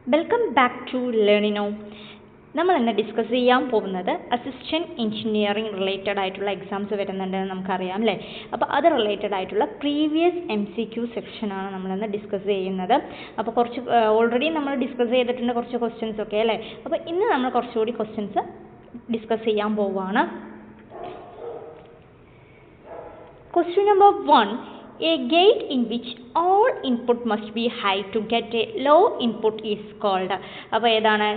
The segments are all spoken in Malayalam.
Welcome back to Learnino. നമ്മൾ ഇന്ന് ഡിസ്കസ് ചെയ്യാൻ പോകുന്നത് അസിസ്റ്റൻറ്റ് എഞ്ചിനീയറിംഗ് റിലേറ്റഡ് ആയിട്ടുള്ള എക്സാംസ് വരുന്നുണ്ടെന്ന് നമുക്കറിയാം അല്ലേ. അപ്പോൾ അത് റിലേറ്റഡ് ആയിട്ടുള്ള പ്രീവിയസ് MCQ സെക്ഷനാണ് നമ്മളിന്ന് ഡിസ്കസ് ചെയ്യുന്നത്. അപ്പോൾ കുറച്ച് ഓൾറെഡി നമ്മൾ ഡിസ്കസ് ചെയ്തിട്ടുണ്ട് കുറച്ച് ക്വസ്റ്റ്യൻസ് ഒക്കെ അല്ലേ. അപ്പോൾ ഇന്ന് നമ്മൾ കുറച്ചുകൂടി ക്വസ്റ്റ്യൻസ് ഡിസ്കസ് ചെയ്യാൻ പോവുകയാണ്. Question number 1. A gate in which all input must be high to get a low input is called. അപ്പോൾ ഏതാണ്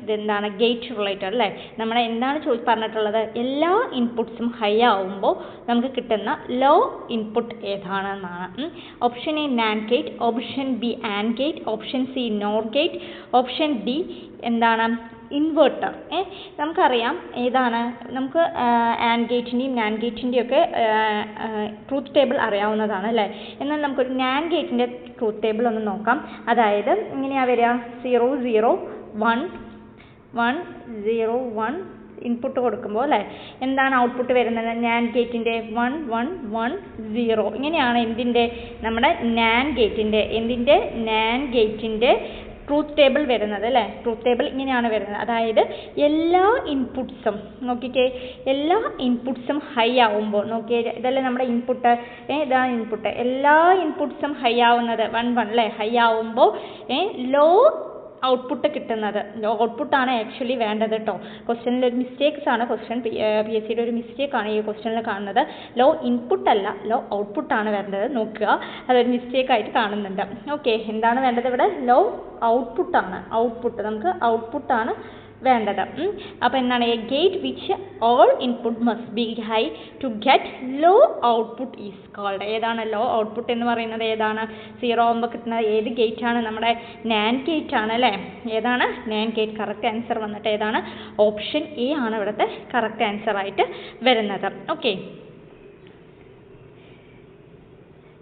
ഇതെന്താണ് ഗേറ്റ് റിലേറ്റഡ് അല്ലേ. നമ്മൾ എന്താണ് പറഞ്ഞിട്ടുള്ളത്, എല്ലാ ഇൻപുട്സും ഹൈ ആവുമ്പോൾ നമുക്ക് കിട്ടുന്ന ലോ ഇൻപുട്ട് ഏതാണെന്നാണ്. Option A NAND gate, option B AND gate, option C NOR gate, option D എന്താണ് ഇൻവെർട്ടർ. നമുക്കറിയാം ഏതാണ്, നമുക്ക് ആൻഡ് ഗേറ്റിൻ്റെയും നാൻഡ് ഗേറ്റിൻ്റെയും ഒക്കെ ട്രൂത്ത് ടേബിൾ അറിയാവുന്നതാണ് അല്ലേ. എന്നാൽ നമുക്കൊരു നാൻഡ് ഗേറ്റിൻ്റെ ട്രൂത്ത് ടേബിൾ ഒന്ന് നോക്കാം. അതായത് ഇങ്ങനെയാണ് വരിക, 0 0 1 1 0 1 ഇൻപുട്ട് കൊടുക്കുമ്പോൾ അല്ലേ എന്താണ് ഔട്ട്പുട്ട് വരുന്നത്, നാൻഡ് ഗേറ്റിൻ്റെ 1 1 1 0. ഇങ്ങനെയാണ് എന്തിൻ്റെ നമ്മുടെ നാൻഡ് ഗേറ്റിൻ്റെ ട്രൂത്ത് ടേബിൾ വരുന്നത് അല്ലേ. ട്രൂത്ത് ടേബിൾ ഇങ്ങനെയാണ് വരുന്നത്. അതായത് എല്ലാ ഇൻപുട്സും നോക്കിക്കേ, എല്ലാ ഇൻപുട്സും ഹൈ ആവുമ്പോൾ നോക്കിയേ, ഇതല്ലേ നമ്മുടെ ഇൻപുട്ട്, ഇതാണ് ഇൻപുട്ട്. എല്ലാ ഇൻപുട്സും ഹൈ ആവുന്നത് 1 1 അല്ലേ, ഹൈ ആവുമ്പോൾ ലോ ഔട്ട്പുട്ട് കിട്ടുന്നത്. ലോ ഔട്ട്പുട്ടാണ് ആക്ച്വലി വേണ്ടത് കേട്ടോ. ക്വസ്റ്റ്യനിൽ ഒരു മിസ്റ്റേക്സ് ആണ്, PSCയുടെ ഒരു മിസ്റ്റേക്കാണ് ഈ ക്വസ്റ്റ്യനിൽ കാണുന്നത്. ലോ ഇൻപുട്ട് അല്ല, ലോ ഔട്ട്പുട്ടാണ് വേണ്ടത്. നോക്കുക, അതൊരു മിസ്റ്റേക്കായിട്ട് കാണുന്നുണ്ട്. ഓക്കെ, എന്താണ് വേണ്ടത് ഇവിടെ, ലോ ഔട്ട്പുട്ടാണ്. നമുക്ക് ഔട്ട്പുട്ടാണ് വേണ്ടത്. അപ്പോൾ എന്താണ്, a gate which all input must be high to get low output is called. ഏതാണ് ലോ ഔട്ട്പുട്ട് എന്ന് പറയുന്നത്, ഏതാണ് 0 ആകുമ്പോൾ കിട്ടുന്നത് ഏത് ഗേറ്റ് ആണ്, നമ്മുടെ നാൻഡ് ഗേറ്റ് ആണ് അല്ലേ. ഏതാണ് നാൻഡ് ഗേറ്റ്. കറക്റ്റ് ആൻസർ വന്നിട്ട് ഏതാണ്, ഓപ്ഷൻ എ ആണ് ഇവിടുത്തെ കറക്റ്റ് ആൻസർ ആയിട്ട് വരുന്നത്. Okay,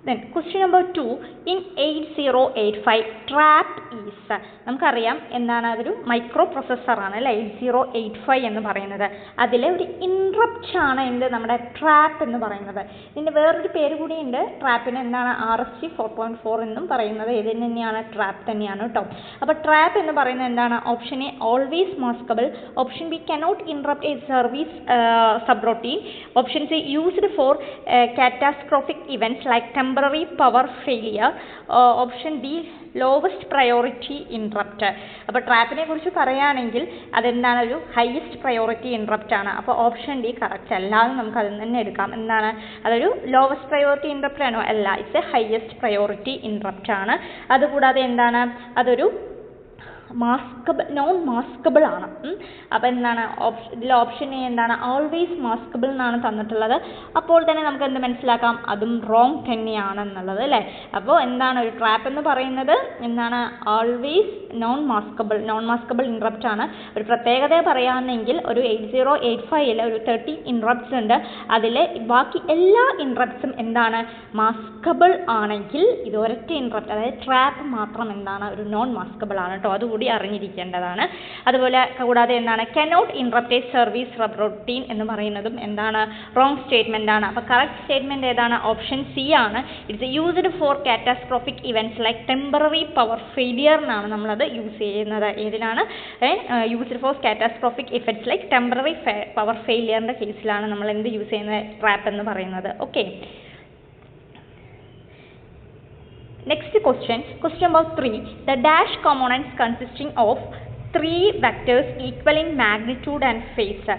then question number 2. in 8085 trap is, നമുക്കറിയാം എന്താണ്, അതൊരു മൈക്രോ പ്രൊസസ്സറാണ് അല്ലേ 8085 എന്ന് പറയുന്നത്. അതിലെ ഒരു ഇൻട്രപ്റ്റ് ആണ് എന്ത്, നമ്മുടെ ട്രാപ്പ് എന്ന് പറയുന്നത്. ഇതിൻ്റെ വേറൊരു പേര് കൂടിയുണ്ട് ട്രാപ്പിന്, എന്താണ് RST 4.4 എന്നും പറയുന്നത്. ഇതിന് തന്നെയാണ്, ട്രാപ്പ് തന്നെയാണ് കേട്ടോ. അപ്പോൾ ട്രാപ്പ് എന്ന് പറയുന്നത് എന്താണ്, option A always maskable, option B cannot interrupt a service subroutine, option C used for catastrophic events like temporary power failure, option D lowest priority interrupt. അപ്പോൾ ട്രാപ്പിനെ കുറിച്ച് പറയുകയാണെങ്കിൽ അതെന്താണ്, ഒരു ഹയസ്റ്റ് പ്രയോറിറ്റി ഇൻട്രപ്റ്റ് ആണ്. അപ്പോൾ ഓപ്ഷൻ ഡി കറക്റ്റ് അല്ലാതെ നമുക്ക് അതിൽ തന്നെ എടുക്കാം. എന്താണ്, അതൊരു ലോവസ്റ്റ് പ്രയോറിറ്റി ഇൻട്രപ്റ്റ് ആണോ, അല്ല, it's A highest priority interrupt ആണ്. അതുകൂടാതെ എന്താണ്, അതൊരു നോൺ മാസ്കബിൾ ആണ്. അപ്പോൾ എന്താണ്, ഇതിൽ ഓപ്ഷൻ എ എന്താണ്, ഓൾവേസ് മാസ്കബിൾ എന്നാണ് തന്നിട്ടുള്ളത്. അപ്പോൾ തന്നെ നമുക്ക് എന്ത് മനസ്സിലാക്കാം, അതും റോങ് തന്നെയാണെന്നുള്ളത് അല്ലേ. അപ്പോൾ എന്താണ്, ഒരു ട്രാപ്പ് എന്ന് പറയുന്നത് എന്താണ്, ഓൾവേസ് നോൺ മാസ്കബിൾ ഇൻട്രപ്റ്റ് ആണ്. ഒരു പ്രത്യേകത പറയുകയാണെങ്കിൽ ഒരു 8085 ഒരു 30 ഇൻട്രപ്റ്റ്സ് ഉണ്ട്. അതിൽ ബാക്കി എല്ലാ ഇൻട്രപ്റ്റ്സും എന്താണ്, മാസ്കബിൾ ആണെങ്കിൽ ഇത് ഒരൊറ്റ ഇൻട്രപ്റ്റ്, അതായത് ട്രാപ്പ് മാത്രം എന്താണ്, ഒരു നോൺ മാസ്കബിൾ ആണ് കേട്ടോ. അതുകൂടി അറിഞ്ഞിരിക്കേണ്ടതാണ്. അതുപോലെ കൂടാതെ എന്താണ്, cannot interrupt a service routine എന്ന് പറയുന്നതും എന്താണ്, റോങ് സ്റ്റേറ്റ്മെന്റ് ആണ്. അപ്പോൾ കറക്റ്റ് സ്റ്റേറ്റ്മെന്റ് ഏതാണ്, ഓപ്ഷൻ സി ആണ്. It's used for catastrophic events like temporary power ഫെയിലിയറിനാണ് നമ്മളത് യൂസ് ചെയ്യുന്നത്. ഏതിനാണ്, used for catastrophic effects like temporary power ഫെയിലിയറിൻ്റെ കേസിലാണ് നമ്മൾ എന്ത് യൂസ് ചെയ്യുന്നത്, ട്രാപ്പ് എന്ന് പറയുന്നത്. Okay, next question number 3. the dash components consisting of 3 vectors equal in magnitude and phase.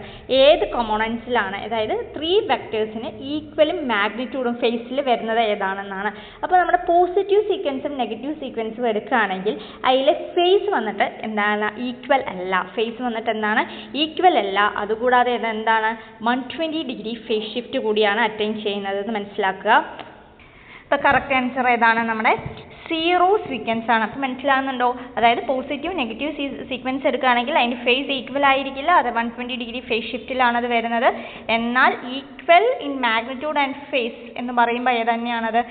ഏത് componentsലാണ്, അതായത് 3 vectorsന് ഈക്വലും മാഗ്നിറ്റ്യൂഡും ഫേസിൽ വരുന്നത് ഏതാണെന്നാണ്. അപ്പോൾ നമ്മുടെ പോസിറ്റീവ് സീക്വൻസും നെഗറ്റീവ് സീക്വൻസും എടുക്കുകയാണെങ്കിൽ അതിൽ ഫേസ് വന്നിട്ട് എന്താണ്, ഈക്വൽ അല്ല. ഫേസ് വന്നിട്ട് എന്താണ്, ഈക്വൽ അല്ല. അതുകൂടാതെ എന്താണ്, 120 ഡിഗ്രി ഫേസ് ഷിഫ്റ്റ് കൂടിയാണ് അറ്റൈൻ ചെയ്യുന്നത് എന്ന് മനസ്സിലാക്കുക. അപ്പോൾ കറക്റ്റ് ആൻസർ ഏതാണ്, നമ്മുടെ 0 സീക്വൻസ് ആണ്. അപ്പോൾ മനസ്സിലാകുന്നുണ്ടോ, അതായത് പോസിറ്റീവ് നെഗറ്റീവ് സീക്വൻസ് എടുക്കുകയാണെങ്കിൽ അതിൻ്റെ ഫേസ് ഈക്വൽ ആയിരിക്കില്ല, അത് 120 ഡിഗ്രി ഫേസ് ഷിഫ്റ്റിലാണ് അത് വരുന്നത്. എന്നാൽ equal in magnitude and phase എന്ന് പറയുമ്പോൾ ഏതന്നെയാണത്,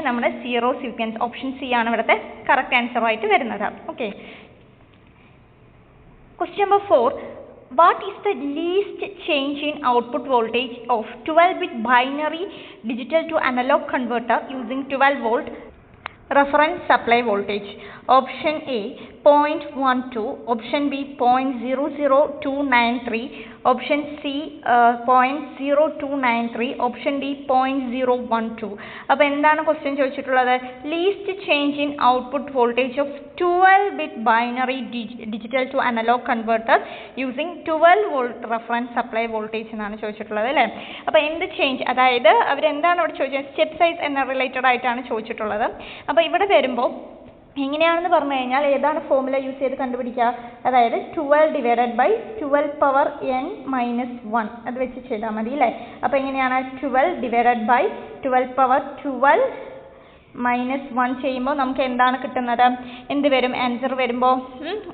നമ്മുടെ 0 സീക്വൻസ്. ഓപ്ഷൻ സി ആണ് ഇവിടുത്തെ കറക്റ്റ് ആൻസർ ആയിട്ട് വരുന്നത്. Okay, question number 4. What is the least change in output voltage of 12-bit binary digital to analog converter using 12 volt reference supply voltage. Option A 0.12, option B 0.00293, option C 0.0293, option D 0.012. അപ്പോൾ എന്താണ് ക്വസ്റ്റ്യൻ ചോദിച്ചിട്ടുള്ളത്? Least change in output voltage of 12-bit binary digital to analogue converter using 12 volt reference supply voltage എന്നാണ് ചോദിച്ചിട്ടുള്ളത് അല്ലേ. അപ്പോൾ എന്ത് ചേഞ്ച്, അതായത് അവരെന്താണ് ഇവിടെ ചോദിച്ചത്? സ്റ്റെപ്പ് സൈസ് എന്ന റിലേറ്റഡ് ആയിട്ടാണ് ചോദിച്ചിട്ടുള്ളത്. അപ്പോൾ ഇവിടെ വരുമ്പോൾ എങ്ങനെയാണെന്ന് പറഞ്ഞു കഴിഞ്ഞാൽ ഏതാണ് ഫോർമുല യൂസ് ചെയ്ത് കണ്ടുപിടിക്കുക? അതായത് 12 divided by 12 power n minus 1 അത് വെച്ച് ചെയ്താൽ മതി അല്ലേ. അപ്പോൾ എങ്ങനെയാണ്? 12 ഡിവൈഡഡ് ബൈ 12 പവർ 12 മൈനസ് 1 ചെയ്യുമ്പോൾ നമുക്ക് എന്താണ് കിട്ടുന്നത്? എന്ത് വരും ആൻസർ വരുമ്പോൾ?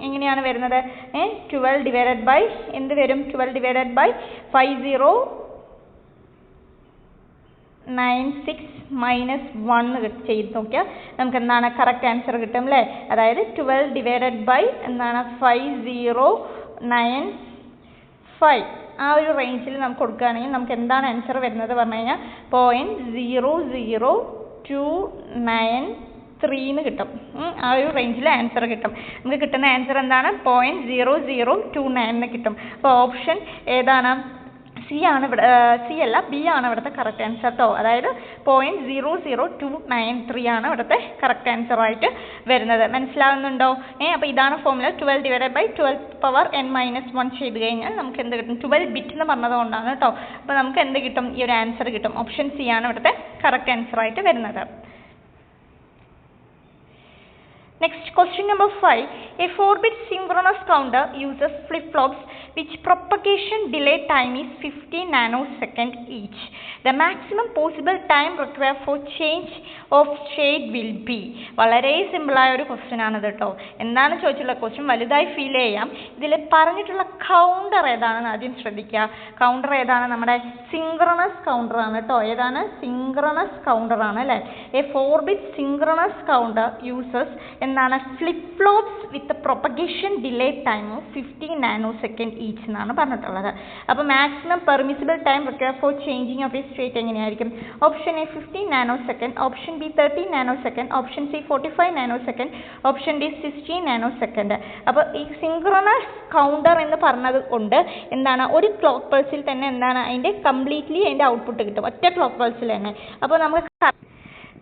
എങ്ങനെയാണ് വരുന്നത്? 12 ഡിവൈഡഡ് ബൈ എന്ത് വരും? 12 ഡിവൈഡഡ് ബൈ 5096 മൈനസ് 1 ചെയ്ത് നോക്കിയാൽ നമുക്ക് എന്താണ് കറക്റ്റ് ആൻസർ കിട്ടും അല്ലേ. അതായത് 12 ഡിവൈഡഡ് ബൈ എന്താണ് 5095 ആ ഒരു റേഞ്ചിൽ നമുക്ക് കൊടുക്കുകയാണെങ്കിൽ നമുക്ക് എന്താണ് ആൻസർ വരുന്നത് പറഞ്ഞു കഴിഞ്ഞാൽ 0.00293 കിട്ടും. ആ ഒരു റേഞ്ചിൽ ആൻസർ കിട്ടും. നമുക്ക് കിട്ടുന്ന ആൻസർ എന്താണ്? 0.0029 കിട്ടും. അപ്പോൾ ഓപ്ഷൻ ഏതാണ്? സി ആണ് ഇവിടെ, സി അല്ല ബി ആണ് ഇവിടുത്തെ കറക്റ്റ് ആൻസർ കേട്ടോ. അതായത് 0.00293 ആണ് ഇവിടുത്തെ കറക്റ്റ് ആൻസർ ആയിട്ട് വരുന്നത്. മനസ്സിലാവുന്നുണ്ടോ? അപ്പോൾ ഇതാണ് formula. 12 divided by 12 power n minus 1 ചെയ്ത് കഴിഞ്ഞാൽ നമുക്ക് എന്ത് കിട്ടും? 12 ബിറ്റ് എന്ന് പറഞ്ഞത് കൊണ്ടാണ് കേട്ടോ. അപ്പോൾ നമുക്ക് എന്ത് കിട്ടും? ഈ ഒരു ആൻസർ കിട്ടും. ഓപ്ഷൻ സി ആണ് ഇവിടുത്തെ കറക്റ്റ് ആൻസർ ആയിട്ട് വരുന്നത്. Next, question number 5. A 4-bit synchronous counter uses flip-flops which propagation delay time is 50 nanosecond each. The maximum possible time required for change of state will be. വളരെ സിമ്പിൾ ആയ ഒരു ക്വസ്റ്റ്യൻ ആണ് കേട്ടോ. എന്താണ് ചോദിച്ചിട്ടുള്ള ക്വസ്റ്റ്യൻ വലുതായി ഫീൽ ചെയ്യാം. ഇതിൽ പറഞ്ഞിട്ടുള്ള കൗണ്ടർ ഏതാണെന്ന് ആദ്യം ശ്രദ്ധിക്കുക. കൗണ്ടർ ഏതാണ്? നമ്മുടെ സിങ്ക്രണസ് കൗണ്ടർ ആണ് കേട്ടോ. ഏതാണ്? സിങ്ക്രണസ് കൗണ്ടർ ആണ് അല്ലേ. A 4-bit synchronous counter uses എന്താണ്? Flip flops with propagation delay time of 50 nanosecond each എന്നാണ് പറഞ്ഞിട്ടുള്ളത്. അപ്പോൾ maximum permissible time require for changing of a state എങ്ങനെയായിരിക്കും? Option A 15 nanosecond, option B 30 nanosecond, option C 45 nanosecond, option D 16 nanosecond. അപ്പോൾ ഈ സിങ്ക്രണസ് കൗണ്ടർ എന്ന് പറഞ്ഞത് കൊണ്ട് എന്താണ്? ഒരു ക്ലോക്ക് പൾസിൽ തന്നെ എന്താണ് അതിൻ്റെ കംപ്ലീറ്റ്ലി അതിൻ്റെ ഔട്ട്പുട്ട് കിട്ടും, ഒറ്റ ക്ലോക്ക് പൾസിൽ തന്നെ. അപ്പോൾ നമുക്ക്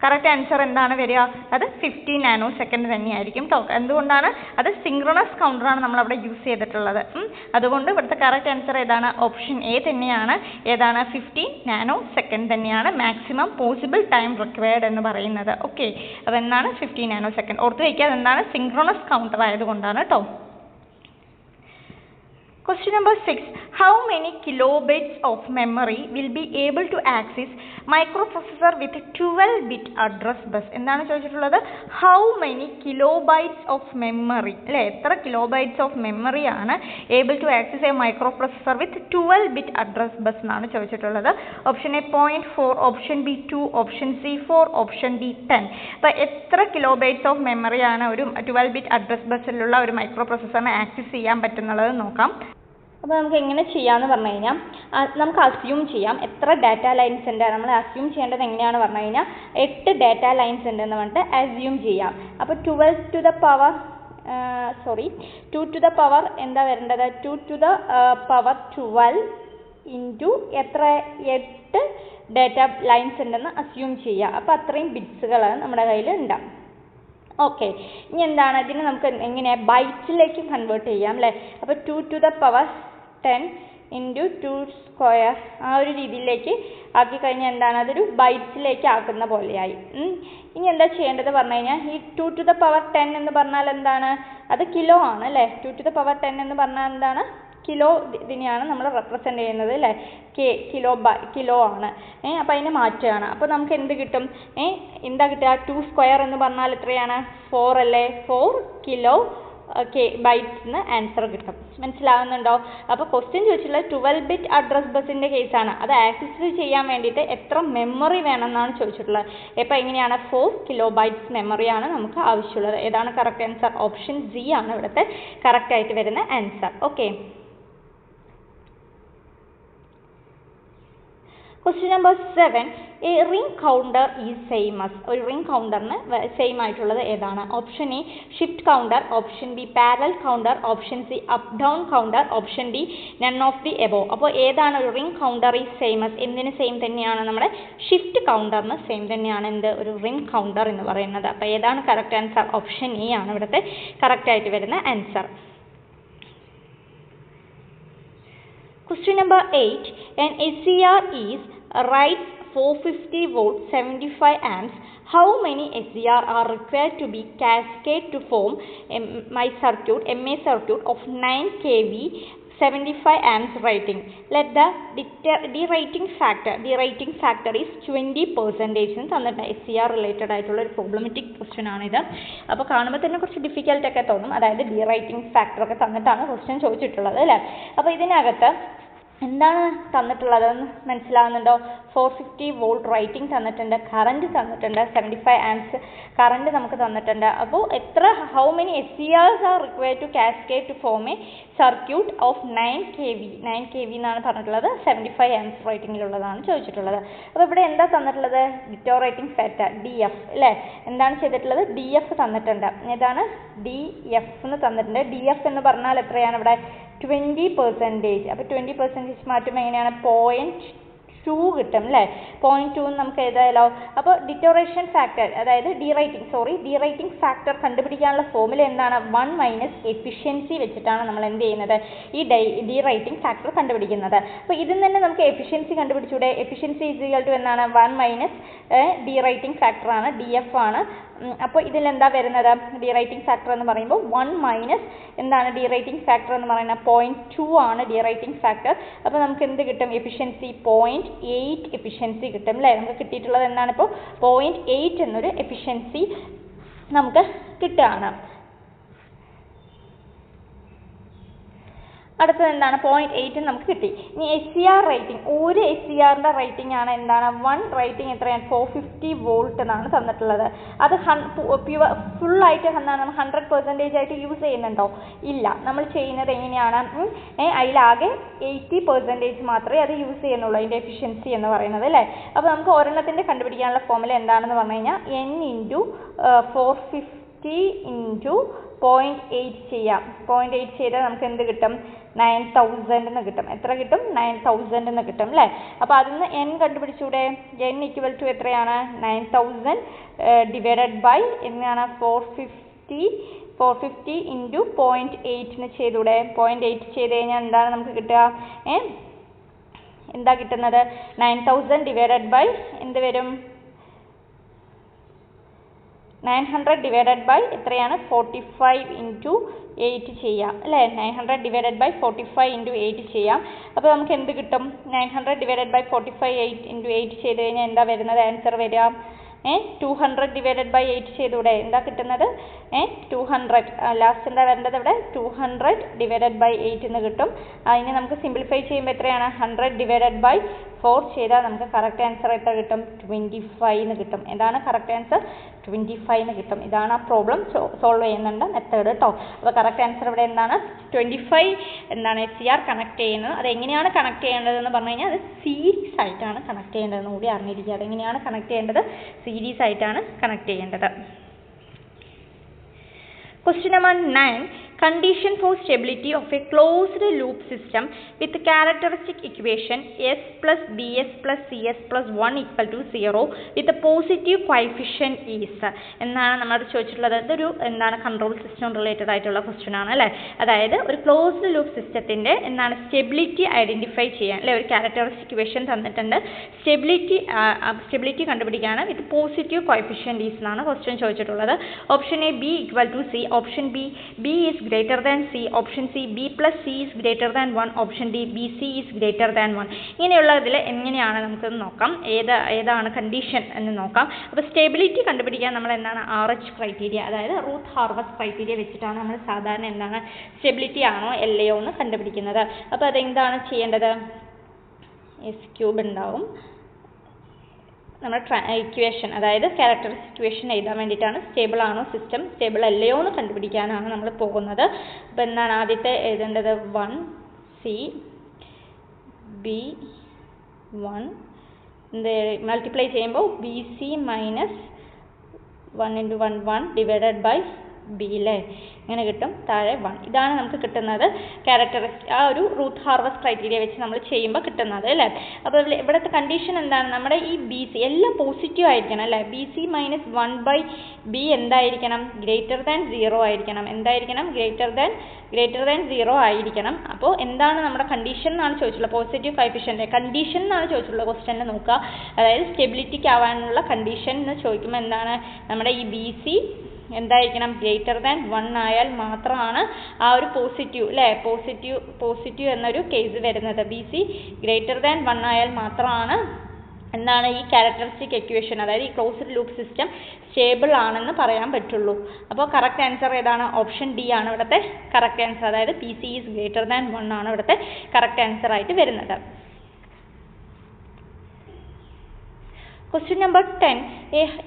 കറക്റ്റ് ആൻസർ എന്താണ് വരിക? അത് 50 നാനോസെക്കൻഡ് തന്നെയായിരിക്കും കേട്ടോ. എന്തുകൊണ്ടാണ്? അത് സിങ്ക്രണസ് കൗണ്ടറാണ് നമ്മളവിടെ യൂസ് ചെയ്തിട്ടുള്ളത്. അതുകൊണ്ട് ഇവിടുത്തെ കറക്റ്റ് ആൻസർ ഏതാണ്? ഓപ്ഷൻ എ തന്നെയാണ്. ഏതാണ്? 50 നാനോസെക്കൻഡ് തന്നെയാണ് മാക്സിമം പോസിബിൾ ടൈം റിക്വയർഡ് എന്ന് പറയുന്നത്. ഓക്കെ, അപ്പോൾ എന്താണ് 50 നാനോസെക്കൻഡ്? ഓർത്ത് വയ്ക്കുക, അതെന്താണ്? സിങ്ക്രണസ് കൗണ്ടർ ആയതുകൊണ്ടാണ് കേട്ടോ. Question number 6. How many kilobits of memory will be able to access microprocessor with 12-bit address bus? എന്താണ് ചോദിച്ചിട്ടുള്ളത്? How many kilobytes of memory അല്ലേ, എത്ര kilobytes of memory ആണ് able to access a microprocessor with 12-bit address bus എന്നാണ് ചോദിച്ചിട്ടുള്ളത്. Option A 0.4, option B 2, option C 4, option D 10. അപ്പോൾ എത്ര കിലോബൈറ്റ്സ് ഓഫ് മെമ്മറി ആണ് ഒരു 12-bit അഡ്രസ് ബസ്സിലുള്ള ഒരു മൈക്രോ പ്രൊസസ്സറിനെ ആക്സസ് ചെയ്യാൻ പറ്റുന്നുള്ളത് നോക്കാം. അപ്പോൾ നമുക്ക് എങ്ങനെ ചെയ്യാമെന്ന് പറഞ്ഞു കഴിഞ്ഞാൽ നമുക്ക് അസ്യൂം ചെയ്യാം എത്ര ഡാറ്റ ലൈൻസ് ഉണ്ട്. നമ്മൾ അസ്യൂം ചെയ്യേണ്ടത് എങ്ങനെയാണെന്ന് പറഞ്ഞു കഴിഞ്ഞാൽ 8 ഡാറ്റ ലൈൻസ് ഉണ്ടെന്ന് പറഞ്ഞിട്ട് അസ്യൂം ചെയ്യാം. അപ്പോൾ 2 to the power എന്താ വരേണ്ടത്? 2 to the power 12 ഇൻറ്റു എത്ര? 8 ഡാറ്റ ലൈൻസ് ഉണ്ടെന്ന് അസ്യൂം ചെയ്യുക. അപ്പോൾ അത്രയും ബിറ്റ്സുകൾ നമ്മുടെ കയ്യിൽ ഉണ്ടാവും. ഓക്കെ, ഇനി എന്താണ് ഇതിന് നമുക്ക് എങ്ങനെ ബൈറ്റ്സിലേക്ക് കൺവേർട്ട് ചെയ്യാം അല്ലേ. അപ്പോൾ 2 to the power 10 into 2 square ആ ഒരു രീതിയിലേക്ക് ആക്കി കഴിഞ്ഞാൽ എന്താണ്? അതൊരു ബൈറ്റ്സിലേക്ക് ആക്കുന്ന പോലെയായി. ഇനി എന്താ ചെയ്യേണ്ടത് പറഞ്ഞു കഴിഞ്ഞാൽ ഈ 2 to the power 10 എന്ന് പറഞ്ഞാൽ എന്താണ്? അത് കിലോ ആണ് അല്ലേ. 2 to the power 10 എന്ന് പറഞ്ഞാൽ എന്താണ്? കിലോ ഇതിനെയാണ് നമ്മൾ റെപ്രസെൻ്റ് ചെയ്യുന്നത് അല്ലേ. കിലോ ആണ്. അപ്പോൾ അതിനെ മാറ്റുകയാണ്. അപ്പോൾ നമുക്ക് എന്ത് കിട്ടും? എന്താ കിട്ടുക? 2 സ്ക്വയർ എന്ന് പറഞ്ഞാൽ എത്രയാണ്? 4 അല്ലേ. 4 കിലോ ബൈറ്റ്സിന് ആൻസർ കിട്ടും. മനസ്സിലാവുന്നുണ്ടോ? അപ്പോൾ ക്വസ്റ്റ്യൻ ചോദിച്ചിട്ടുള്ള 12-bit അഡ്രസ് ബസ്സിൻ്റെ കേസാണ്. അത് ആക്സസ് ചെയ്യാൻ വേണ്ടിയിട്ട് എത്ര മെമ്മറി വേണമെന്നാണ് ചോദിച്ചിട്ടുള്ളത്. അപ്പോൾ എങ്ങനെയാണ്? 4 കിലോബൈറ്റ്സ് മെമ്മറിയാണ് നമുക്ക് ആവശ്യമുള്ളത്. ഏതാണ് കറക്റ്റ് ആൻസർ? ഓപ്ഷൻ സി ആണ് ഇവിടുത്തെ കറക്റ്റ് ആയിട്ട് വരുന്ന answer. Okay, Question number 7. A ring counter is same as. ഒരു റിംഗ് കൗണ്ടറിന് സെയിം ആയിട്ടുള്ളത് ഏതാണ്? Option A shift counter, option B parallel counter, option C up down counter, option D none of the above. അപ്പോൾ ഏതാണ് ഒരു ring counter is same as? എന്തിന് സെയിം തന്നെയാണ്? നമ്മുടെ ഷിഫ്റ്റ് കൗണ്ടറിന് സെയിം തന്നെയാണ് എന്ത് ഒരു റിംഗ് കൗണ്ടർ എന്ന് പറയുന്നത്. അപ്പോൾ ഏതാണ് കറക്റ്റ് ആൻസർ? ഓപ്ഷൻ എ ആണ് ഇവിടുത്തെ കറക്റ്റ് ആയിട്ട് വരുന്ന answer. Question number 8. An SCR is writes 450 volts 75 amps. How many SCR are required to be cascade to form MA circuit of 9 kV 75 amps rating? Let the derating factor is 20% എന്ന് തന്നിട്ട് SCR റിലേറ്റഡ് ആയിട്ടുള്ള ഒരു പ്രോബ്ലമാറ്റിക് ക്വസ്റ്റ്യൻ ആണിത്. അപ്പോൾ കാണുമ്പോൾ തന്നെ കുറച്ച് ഡിഫിക്കൽട്ട് ഒക്കെ തോന്നും. അതായത് ഡീറൈറ്റിംഗ് ഫാക്ടർ ഒക്കെ തന്നിട്ടാണ് ക്വസ്റ്റ്യൻ ചോദിച്ചിട്ടുള്ളത് അല്ലേ. അപ്പോൾ ഇതിനകത്ത് എന്താണ് തന്നിട്ടുള്ളതെന്ന് മനസ്സിലാവുന്നുണ്ടോ? 450 വോൾട്ട് റൈറ്റിംഗ് തന്നിട്ടുണ്ട്, കറണ്ട് തന്നിട്ടുണ്ട്, 75 ആംപ്സ് കറണ്ട് നമുക്ക് തന്നിട്ടുണ്ട്. അപ്പോൾ how many SCRs are required to cascade to form a circuit of 9 kV എന്നാണ് പറഞ്ഞിട്ടുള്ളത്. 75 ആംപ്സ് റൈറ്റിംഗിലുള്ളതാണ് ചോദിച്ചിട്ടുള്ളത്. അപ്പോൾ ഇവിടെ എന്താ തന്നിട്ടുള്ളത്? ഡിറ്റോറേറ്റിംഗ് ഫാക്ടർ DF അല്ലേ. എന്താണ് ചെയ്തിട്ടുള്ളത്? DF തന്നിട്ടുണ്ട്. ഏതാണ്? DF എന്ന് തന്നിട്ടുണ്ട്. DF എന്ന് പറഞ്ഞാൽ എത്രയാണ് ഇവിടെ? 20%. അപ്പോൾ 20% മാറ്റുമ്പോൾ എങ്ങനെയാണ്? 0.2 കിട്ടും അല്ലേ. 0.2 നമുക്ക് എഴുതാമല്ലോ. അപ്പോൾ ഡിറ്റോറേഷൻ ഫാക്ടർ അതായത് ഡീറൈറ്റിംഗ് ഫാക്ടർ കണ്ടുപിടിക്കാനുള്ള ഫോർമുല എന്താണ്? 1 മൈനസ് എഫിഷ്യൻസി വെച്ചിട്ടാണ് നമ്മൾ എന്ത് ചെയ്യുന്നത്? ഈ ഡീറൈറ്റിംഗ് ഫാക്ടർ കണ്ടുപിടിക്കുന്നത്. അപ്പോൾ ഇതിൽ തന്നെ നമുക്ക് എഫിഷ്യൻസി കണ്ടുപിടിച്ചൂടെ? എഫിഷ്യൻസി ഈക്വൽ ടു എന്താണ്? 1 മൈനസ് ഡീറൈറ്റിംഗ് ഫാക്ടറാണ്, DF ആണ്. അപ്പോൾ ഇതിൽ എന്താ വരുന്നത്? ഡീറൈറ്റിംഗ് ഫാക്ടർ എന്ന് പറയുമ്പോൾ 1 മൈനസ് എന്താണ് ഡീറൈറ്റിംഗ് ഫാക്ടർ എന്ന് പറയുന്നത്? 0.2 ആണ് ഡീറൈറ്റിംഗ് ഫാക്ടർ. അപ്പോൾ നമുക്ക് എന്ത് കിട്ടും? എഫിഷ്യൻസി 0.8 എഫിഷ്യൻസി കിട്ടും അല്ലേ. നമുക്ക് കിട്ടിയിട്ടുള്ളത് എന്താണ്? ഇപ്പോൾ 0.8 എന്നൊരു എഫിഷ്യൻസി നമുക്ക് കിട്ടുകയാണ്. അടുത്തത് എന്താണ്? 0.8 നമുക്ക് കിട്ടി. ഇനി SCR റേറ്റിംഗ്, ഒരു SCRന്റെ റേറ്റിംഗ് ആണ് എന്താണ്? 1 റേറ്റിംഗ് എത്രയാണ്? 450 വോൾട്ട് എന്നാണ് തന്നിട്ടുള്ളത്. അത് ഫുള്ളായിട്ട് എന്താണ് നമ്മൾ 100% ആയിട്ട് യൂസ് ചെയ്യുന്നുണ്ടോ? ഇല്ല. നമ്മൾ ചെയ്യുന്നത് എങ്ങനെയാണ്? അതിലാകെ 80% മാത്രമേ അത് യൂസ് ചെയ്യുന്നുള്ളൂ, അതിൻ്റെ എഫിഷ്യൻസി എന്ന് പറയുന്നത് അല്ലേ. അപ്പോൾ നമുക്ക് ഒരെണ്ണത്തിൻ്റെ കണ്ടുപിടിക്കാനുള്ള ഫോർമുല എന്താണെന്ന് പറഞ്ഞു കഴിഞ്ഞാൽ N × 450 × 0.8 ചെയ്യാം. 0.8 ചെയ്താൽ നമുക്ക് എന്ത് കിട്ടും? 9000 എന്ന് കിട്ടും. എത്ര കിട്ടും? 9000 എന്ന് കിട്ടും അല്ലേ. അപ്പോൾ അതിൽ നിന്ന് N കണ്ടുപിടിച്ചൂടെ? N ഈക്വൽ ടു എത്രയാണ്? 9000 ഡിവൈഡഡ് ബൈ എന്താണ്? 450 × 0.8 ചെയ്തൂടെ? 0.8 ചെയ്ത് കഴിഞ്ഞാൽ എന്താണ് നമുക്ക് കിട്ടുക? എന്താ കിട്ടുന്നത്? 9000 ഡിവൈഡഡ് ബൈ എന്ത് വരും? 900 ഡിവൈഡഡ് ബൈ എത്രയാണ്? 45 × 8 ചെയ്യാം അല്ലേ. 900 ഡിവൈഡഡ് ബൈ 45 × 8 ചെയ്യാം. അപ്പോൾ നമുക്ക് എന്ത് കിട്ടും? 900 ഡിവൈഡഡ് ബൈ 45 × 8 ചെയ്ത് കഴിഞ്ഞാൽ എന്താ വരുന്നത്? ആൻസർ വരിക 200 ഡിവൈഡഡ് ബൈ 8 ചെയ്തൂടെ? എന്താ കിട്ടുന്നത്? 200. ലാസ്റ്റ് എന്താ വരേണ്ടത് ഇവിടെ? 200 ഡിവൈഡഡ് ബൈ 8 എന്ന് കിട്ടും. അതിനെ നമുക്ക് സിംപ്ലിഫൈ ചെയ്യുമ്പോൾ എത്രയാണ്? 100 ഡിവൈഡഡ് ബൈ 4 ചെയ്താൽ നമുക്ക് കറക്റ്റ് ആൻസർ എത്ര കിട്ടും? 25 എന്ന് കിട്ടും. എന്താണ് കറക്റ്റ് ആൻസർ? 25 എന്ന് കിട്ടും. ഇതാണ് ആ പ്രോബ്ലം സോൾവ് ചെയ്യുന്നുണ്ട് മെത്തേഡ് കേട്ടോ. അപ്പോൾ കറക്റ്റ് ആൻസർ ഇവിടെ എന്താണ്? 25 എന്താണ് SCR കണക്ട് ചെയ്യുന്നത്. അത് എങ്ങനെയാണ് കണക്ട് ചെയ്യേണ്ടതെന്ന് പറഞ്ഞു കഴിഞ്ഞാൽ അത് സീരീസ് ആയിട്ടാണ് കണക്ട് ചെയ്യേണ്ടതെന്ന് കൂടി അറിഞ്ഞിരിക്കുക. അതെങ്ങനെയാണ് കണക്ട് ചെയ്യേണ്ടത്? സീരീസ് ആയിട്ടാണ് കണക്ട് ചെയ്യേണ്ടത്. Question number 9. Condition for stability of a closed loop system with characteristic equation S plus Bs plus Cs plus 1 equal to 0 with a positive coefficient is എന്നാണ് നമ്മൾ ചോദിച്ചിട്ടുള്ളത്. ഇതൊരു എന്താണ് കൺട്രോൾ സിസ്റ്റം റിലേറ്റഡ് ആയിട്ടുള്ള ക്വസ്റ്റ്യൻ ആണ് അല്ലേ. അതായത് ഒരു ക്ലോസ്ഡ് ലൂപ്പ് സിസ്റ്റത്തിൻ്റെ എന്താണ് സ്റ്റെബിലിറ്റി ഐഡൻറ്റിഫൈ ചെയ്യാൻ അല്ലേ. ഒരു ക്യാരക്ടറിസ്റ്റിക് ഇക്വേഷൻ തന്നിട്ടുണ്ട്. സ്റ്റെബിലിറ്റി കണ്ടുപിടിക്കാണ് വിത്ത് പോസിറ്റീവ് കോഎഫിഷ്യന്റ് ഈസ് എന്നാണ് ക്വസ്റ്റ്യൻ ചോദിച്ചിട്ടുള്ളത്. Option A B equal to C, option B is greater than C, option C B plus C is greater than 1, option D BC is greater than 1. ഇങ്ങനെയുള്ളതിൽ എങ്ങനെയാണ് നമുക്കൊന്ന് നോക്കാം, ഏതാണ് കണ്ടീഷൻ എന്ന് നോക്കാം. അപ്പോൾ സ്റ്റെബിലിറ്റി കണ്ടുപിടിക്കാൻ നമ്മൾ എന്താണ് RH ക്രൈറ്റീരിയ, അതായത് റൂട്ട് ഹാർവസ്റ്റ് ക്രൈറ്റീരിയ വെച്ചിട്ടാണ് നമ്മൾ സാധാരണ എന്താണ് സ്റ്റെബിലിറ്റി ആണോ അല്ലയോ എന്ന് കണ്ടുപിടിക്കുന്നത്. അപ്പോൾ അതെന്താണ് ചെയ്യേണ്ടത്? S³ ഉണ്ടാവും. നമ്മൾ ഇക്വേഷൻ അതായത് ക്യാരക്ടറിസ്റ്റിക് ഇക്വേഷൻ എഴുതാൻ വേണ്ടിയിട്ടാണ്. സ്റ്റേബിൾ ആണോ സിസ്റ്റം, സ്റ്റേബിൾ അല്ലയോ എന്ന് കണ്ടുപിടിക്കാനാണ് നമ്മൾ പോകുന്നത്. അപ്പോൾ എന്താണ് ആദ്യത്തെ എഴുതേണ്ടത്? 1 C B 1 മൾട്ടിപ്ലൈ ചെയ്യുമ്പോൾ BC minus 1 × 1 1 divided by B അല്ലേ, ഇങ്ങനെ കിട്ടും, താഴെ 1. ഇതാണ് നമുക്ക് കിട്ടുന്നത് ക്യാരക്ടറിസ്റ്റിക്, ആ ഒരു റൂട്ട് ഹാർവസ്റ്റ് ക്രൈറ്റീരിയ വെച്ച് നമ്മൾ ചെയ്യുമ്പോൾ കിട്ടുന്നത് അല്ലേ. അപ്പോൾ ഇവിടുത്തെ കണ്ടീഷൻ എന്താണ്, നമ്മുടെ ഈ BC എല്ലാം പോസിറ്റീവ് ആയിരിക്കണം അല്ലേ. BC മൈനസ് 1/B എന്തായിരിക്കണം, ഗ്രേറ്റർ ദാൻ 0 ആയിരിക്കണം. എന്തായിരിക്കണം, ഗ്രേറ്റർ ദാൻ 0 ആയിരിക്കണം. അപ്പോൾ എന്താണ് നമ്മുടെ കണ്ടീഷൻ എന്നാണ് ചോദിച്ചിട്ടുള്ളത്, പോസിറ്റീവ് കോഎഫിഷ്യൻ്റ് കണ്ടീഷൻ എന്നാണ് ചോദിച്ചിട്ടുള്ളത് ക്വസ്റ്റ്യനിൽ നോക്കുക. അതായത് സ്റ്റെബിലിറ്റിക്ക് ആവാനുള്ള കണ്ടീഷൻ എന്ന് ചോദിക്കുമ്പോൾ എന്താണ്, നമ്മുടെ ഈ BC എന്തായിരിക്കണം, ഗ്രേറ്റർ ദാൻ 1 ആയാൽ മാത്രമാണ് ആ ഒരു പോസിറ്റീവ് അല്ലേ, പോസിറ്റീവ് എന്നൊരു കേസ് വരുന്നത്. BC ഗ്രേറ്റർ ദാൻ 1 ആയാൽ മാത്രമാണ് എന്താണ് ഈ ക്യാരക്ടറിസ്റ്റിക് ഇക്വേഷൻ, അതായത് ഈ ക്ലോസ്ഡ് ലൂപ്പ് സിസ്റ്റം സ്റ്റേബിൾ ആണെന്ന് പറയാൻ പറ്റുള്ളൂ. അപ്പോൾ കറക്റ്റ് ആൻസർ ഏതാണ്, ഓപ്ഷൻ D ആണ് ഇവിടുത്തെ കറക്റ്റ് ആൻസർ. അതായത് PC ഈസ് ഗ്രേറ്റർ ദാൻ 1 ആണ് ഇവിടുത്തെ കറക്റ്റ് ആൻസർ ആയിട്ട് വരുന്നത്. Question number 10.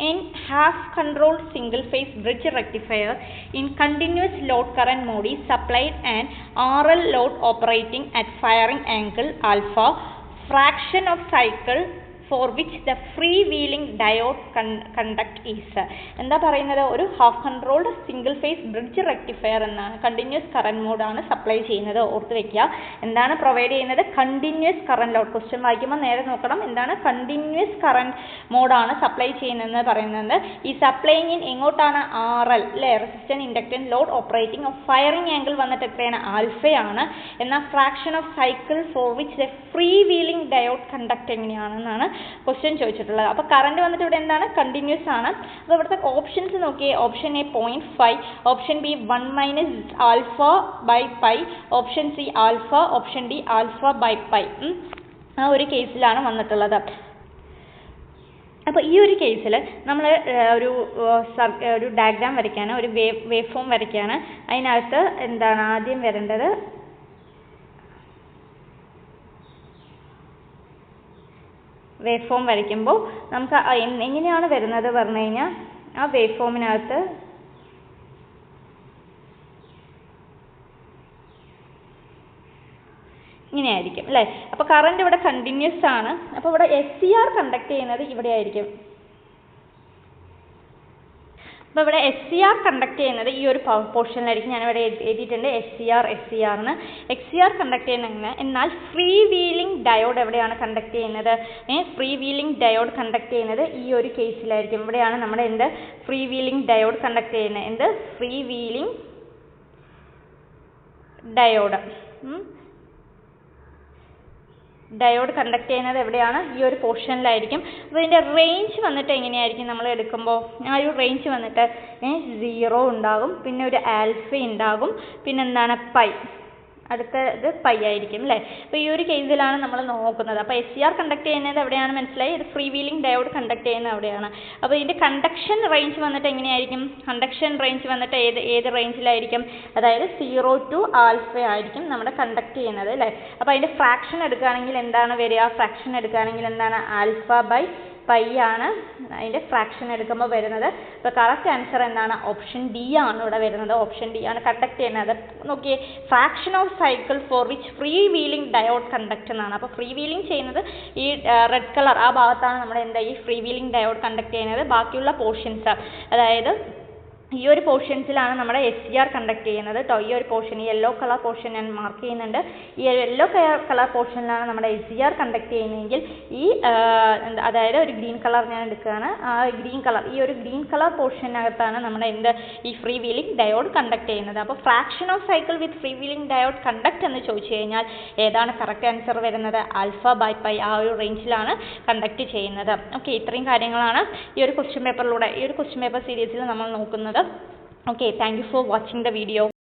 In half controlled single phase bridge rectifier in continuous load current mode is supplied an RL load operating at firing angle alpha, fraction of cycle for which the freewheeling diode conduct is. എന്താ പറയുന്നത്, ഒരു half controlled single phase bridge rectifier എന്നാണ്, കണ്ടിന്യൂസ് കറണ്ട് മോഡാണ് സപ്ലൈ ചെയ്യുന്നത്. ഓർത്ത് വെക്കുക, എന്താണ് പ്രൊവൈഡ് ചെയ്യുന്നത്, കണ്ടിന്യൂസ് കറണ്ട് ലോഡ്. ക്വസ്റ്റ്യൻ വായിക്കുമ്പോൾ നേരെ നോക്കണം, എന്താണ് കണ്ടിന്യൂസ് കറണ്ട് മോഡാണ് സപ്ലൈ ചെയ്യുന്നതെന്ന് പറയുന്നത്. ഈ സപ്ലൈയിങ് ഇൻ എങ്ങോട്ടാണ്, RL അല്ലേ, resistant inductant load operating of firing angle വന്നിട്ട് എത്രയാണ്, ആൽഫയാണ്. എന്നാൽ fraction of cycle for which the free wheeling diode conduct എങ്ങനെയാണെന്നാണ് ക്വസ്റ്റ്യൻ ചോദിച്ചിട്ടുള്ളത്. അപ്പോൾ കറണ്ട് വന്നിട്ട് ഇവിടെ എന്താണ്, കണ്ടിന്യൂസ് ആണ്. അപ്പോൾ ഇവിടുത്തെ ഓപ്ഷൻസ് നോക്കിയേ, option A 0.5, option B 1 minus alpha by pi, option C alpha, option D alpha by pi. ആ ഒരു കേസിലാണ് വന്നിട്ടുള്ളത്. അപ്പോൾ ഈ ഒരു കേസിൽ നമ്മൾ ഒരു ഡയഗ്രാം വരയ്ക്കുകയാണ്, ഒരു വേവ് ഫോം വരയ്ക്കുകയാണ്. അതിനകത്ത് എന്താണ് ആദ്യം വരേണ്ടത്, വേവ് ഫോം വരയ്ക്കുമ്പോൾ നമുക്ക് എങ്ങനെയാണ് വരുന്നത് പറഞ്ഞു കഴിഞ്ഞാൽ, ആ വേവ് ഫോമിനകത്ത് ഇങ്ങനെയായിരിക്കും അല്ലേ. അപ്പോൾ കറണ്ട് ഇവിടെ കണ്ടിന്യൂസ് ആണ്. അപ്പോൾ ഇവിടെ SCR കണ്ടക്ട് ചെയ്യുന്നത് ഇവിടെ ആയിരിക്കും. അപ്പോൾ ഇവിടെ SCR കണ്ടക്ട് ചെയ്യുന്നത് ഈ ഒരു പോർഷനിലായിരിക്കും. ഞാനിവിടെ എഴുതിയിട്ടുണ്ട് SCR എന്ന്. XCR കണ്ടക്ട് ചെയ്യുന്ന, എന്നാൽ ഫ്രീ വീലിംഗ് ഡയോഡ് എവിടെയാണ് കണ്ടക്ട് ചെയ്യുന്നത്, ഫ്രീ വീലിംഗ് ഡയോഡ് കണ്ടക്ട് ചെയ്യുന്നത് ഈ ഒരു കേസിലായിരിക്കും. ഇവിടെയാണ് നമ്മുടെ എന്ത് ഫ്രീ വീലിംഗ് ഡയോഡ് കണ്ടക്ട് ചെയ്യുന്നത്, എന്ത് ഫ്രീ വീലിംഗ് ഡയോഡ് കണ്ടക്ട് ചെയ്യുന്നത് എവിടെയാണ്, ഈ ഒരു പോർഷനിലായിരിക്കും. അപ്പോൾ ഇതിൻ്റെ റേഞ്ച് വന്നിട്ട് എങ്ങനെയായിരിക്കും, നമ്മൾ എടുക്കുമ്പോൾ ആ ഒരു റേഞ്ച് വന്നിട്ട് 0 ഉണ്ടാകും, പിന്നെ ഒരു ആൽഫ ഉണ്ടാകും, പിന്നെന്താണ് പൈ, അടുത്തത് പൈ ആയിരിക്കും അല്ലേ. അപ്പോൾ ഈ ഒരു കേസിലാണ് നമ്മൾ നോക്കുന്നത്. അപ്പോൾ SCR കണ്ടക്ട് ചെയ്യുന്നത് എവിടെയാണ് മനസ്സിലായി, ഇത് ഫ്രീ വീലിംഗ് ഡയോഡ് കണ്ടക്ട് ചെയ്യുന്നത് എവിടെയാണ്. അപ്പോൾ ഇതിൻ്റെ കണ്ടക്ഷൻ റേഞ്ച് വന്നിട്ട് എങ്ങനെയായിരിക്കും, കണ്ടക്ഷൻ റേഞ്ച് വന്നിട്ട് ഏത് റേഞ്ചിലായിരിക്കും, അതായത് 0 to ആൽഫ ആയിരിക്കും നമ്മുടെ കണ്ടക്ട് ചെയ്യുന്നത് അല്ലേ. അപ്പോൾ അതിൻ്റെ ഫ്രാക്ഷൻ എടുക്കുകയാണെങ്കിൽ എന്താണ് വരിക, ഫ്രാക്ഷൻ എടുക്കുകയാണെങ്കിൽ എന്താണ് ആൽഫ ബൈ പൈ ആണ് അതിൻ്റെ ഫ്രാക്ഷൻ എടുക്കുമ്പോൾ വരുന്നത്. അപ്പോൾ കറക്റ്റ് ആൻസർ എന്താണ്, ഓപ്ഷൻ D ആണ് ഇവിടെ വരുന്നത്. ഓപ്ഷൻ D ആണ് കണ്ടക്ട് ചെയ്യുന്നത്. നോക്കിയേ, fraction of cycle for which free wheeling diode conduct എന്നാണ്. അപ്പോൾ ഫ്രീ വീലിംഗ് ചെയ്യുന്നത് ഈ റെഡ് കളർ ആ ഭാഗത്താണ് നമ്മുടെ എന്താ ഈ ഫ്രീ വീലിംഗ് ഡയോഡ് കണ്ടക്ട് ചെയ്യുന്നത്. ബാക്കിയുള്ള പോർഷൻസ്, അതായത് ഈ ഒരു പോർഷൻസിലാണ് നമ്മുടെ SCR കണ്ടക്ട് ചെയ്യുന്നത് കേട്ടോ. ഈ ഒരു പോർഷൻ, ഈ യെല്ലോ കളർ പോർഷൻ ഞാൻ മാർക്ക് ചെയ്യുന്നുണ്ട്. ഈ യെല്ലോ കളർ പോർഷനിലാണ് നമ്മുടെ SCR കണ്ടക്ട് ചെയ്യുന്നതെങ്കിൽ ഈ അതായത് ഒരു ഗ്രീൻ കളർ ഞാൻ എടുക്കുകയാണ്. ആ ഗ്രീൻ കളർ, ഈ ഒരു ഗ്രീൻ കളർ പോർഷനകത്താണ് നമ്മുടെ ഈ ഫ്രീ വീലിംഗ് ഡയോഡ് കണ്ടക്ട് ചെയ്യുന്നത്. അപ്പോൾ fraction of cycle with free wheeling diode conduct എന്ന് ചോദിച്ചു കഴിഞ്ഞാൽ ഏതാണ് കറക്റ്റ് ആൻസർ വരുന്നത്, ആൽഫ ബൈ പൈ ആ ഒരു റേഞ്ചിലാണ് കണ്ടക്ട് ചെയ്യുന്നത്. ഓക്കെ, ഇത്രയും കാര്യങ്ങളാണ് ഈ ഒരു ക്വസ്റ്റ്യൻ പേപ്പറിലൂടെ, ഈ ഒരു ക്വസ്റ്റ്യൻ പേപ്പർ സീരീസിൽ നമ്മൾ നോക്കുന്നത്. Okay, thank you for watching the video.